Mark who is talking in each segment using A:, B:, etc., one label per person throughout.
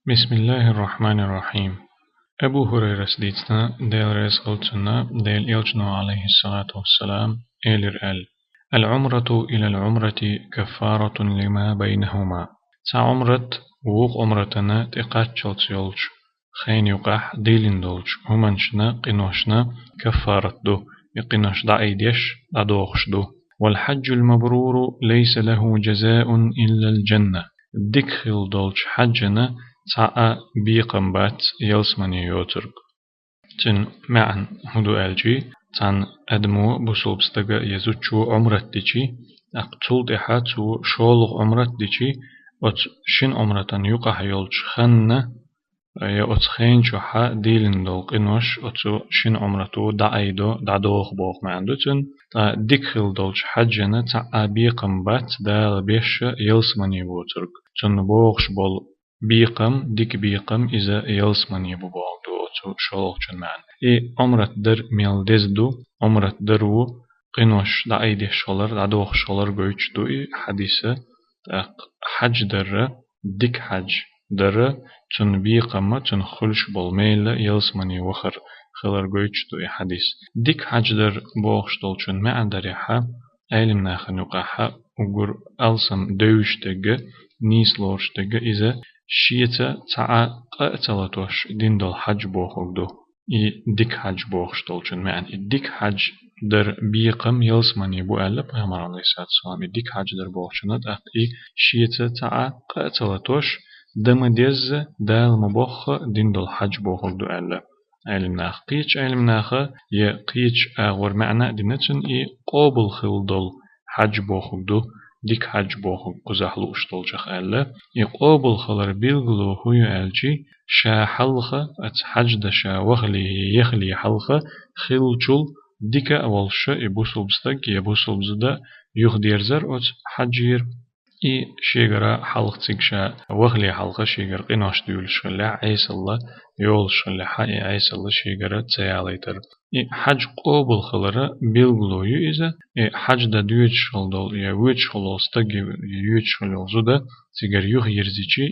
A: بسم الله الرحمن الرحيم. أبو هريرة سديتنا ديل رئيس قلتنا ديل يلجنو عليه الصلاة والسلام إلى العمرة إلى العمرة كفارة لما بينهما. تا عمرة ووق عمرتنا تقاتشل يولج خين يقح ديلين دولج همانشنا قنوشنا كفارة دو يقنوش دعيديش دعوخش دو. والحج المبرور ليس له جزاء إلا الجنة. دكخل دولج حجنا تا بيقم بات يلسمني يوترك تن معن هدو ألجي تن أدمو بسوبستغا يزوچو عمرت ديشي أقتل دحاتو شولغ عمرت ديشي وت شن عمرتن يقح يولج خن يا أتخين شوحا ديلن دولق إنوش أتو شن عمرتو دعيدو دعدوخ بوخ معندو تن تا ديكخل دولج حجنا تا بيقم بات دال بيش يلسمني بوترك تن بوخش بول بيقم ديك بيقم إذا يلسمن يبو بالدو أتو شلوغ جن معن عمرت در ميل دزدو عمرت درو قنوش دا أيدي شولر دا دوخ شولر قويش دو حديثة حج در ديك حج در تن بيقم تن خلش بالميل يلسمن يوخر خلر قويش دو حديث ديك حج در بوخش دول جن معن دريحة أيلم ناخن يقاحة وقر ألسم دوش دقة نيس لورش دقة إذا شيتا تا قتلتوش دين دول حج بوخوك دو ديك حج بوخش دولشن معنى ديك حج در بيقم يلسمني بو ألا بيامر عليه الصلاة والسلام ديك حج در بوخشند أقي شيتا تا قتلتوش دم ديز دال مبوخ دين دول حج بوخوك دو ألا علم ناخ قيش علم ناخ قيش أغور معنى دينتن قابل خل دول حج بوخوك دو ديك حج بوخ قزحلو اشتولجخ ألا يقابل خلر بيلغلو هو ألجي شا حلخة أت حج دا شا وخلي يخلي حلخة خلجل ديك أولش يبوسل بستك يبوسل بزدا يخديرزر أت حجير شيغرا حلق تيكشا وخلي حلقة شيغر قناش ديولش خلي عيس الله يولش خلي حقي عيس الله شيغرا تياليتر حج قابل خلرا بيلغلو إذا حج دا ديوش خلدول يوش خلاص تجي يوش خلاص ده تيجر يوخ يرزيشي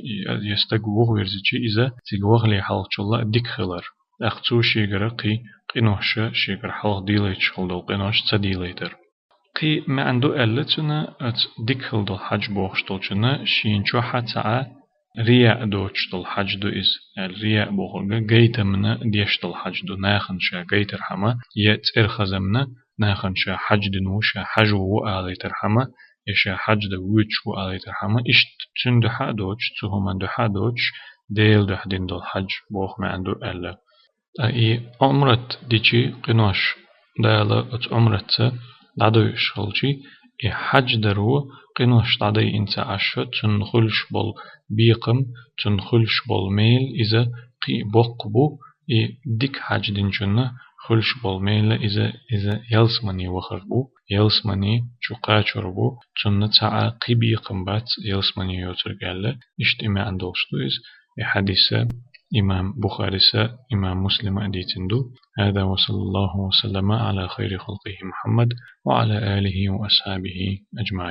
A: يستج وخ يرزيشي إذا تيج وخلي حلق الله ديك خلر أختو شيغرا قناش شيغر حلق ديليتش خلدول قناش تديليتر قي ما عنده ألتنا أت ديكل دو حج بوخشتولشنا شين شو حتى رياء دوش دو الحج دو إز الرياء بوخلقا جيتا منا ديش دو الحج دو ناخن شا جيتر حما يتر خزمنا ناخن شا حج دنو شا حج و آلي ترحما يشا حج دو ويتش و آلي ترحما إشت تن دو حا دوش تهما دو حا دوش ديل دو حدين دو الحج بوخ ما عنده ألا أي عمرت ديشي قناش دالا أت عمرت دعدو شغلشي حج درو قنوش دعدي انت عشا تنخلش بول بيقم تنخلش بول ميل إذا قي بقبو ديك حج دين جنة خلش بول ميل إذا يلسمني وخربو يلسمني شو قاچربو تنة تعا قي بيقم بات يلسمني يوترقال اشتما عندوش دويز حديثة إمام بخاري إمام مسلم أديتندو هذا وصلى الله وسلم على خير خلقه محمد وعلى آله وأصحابه أجمعين.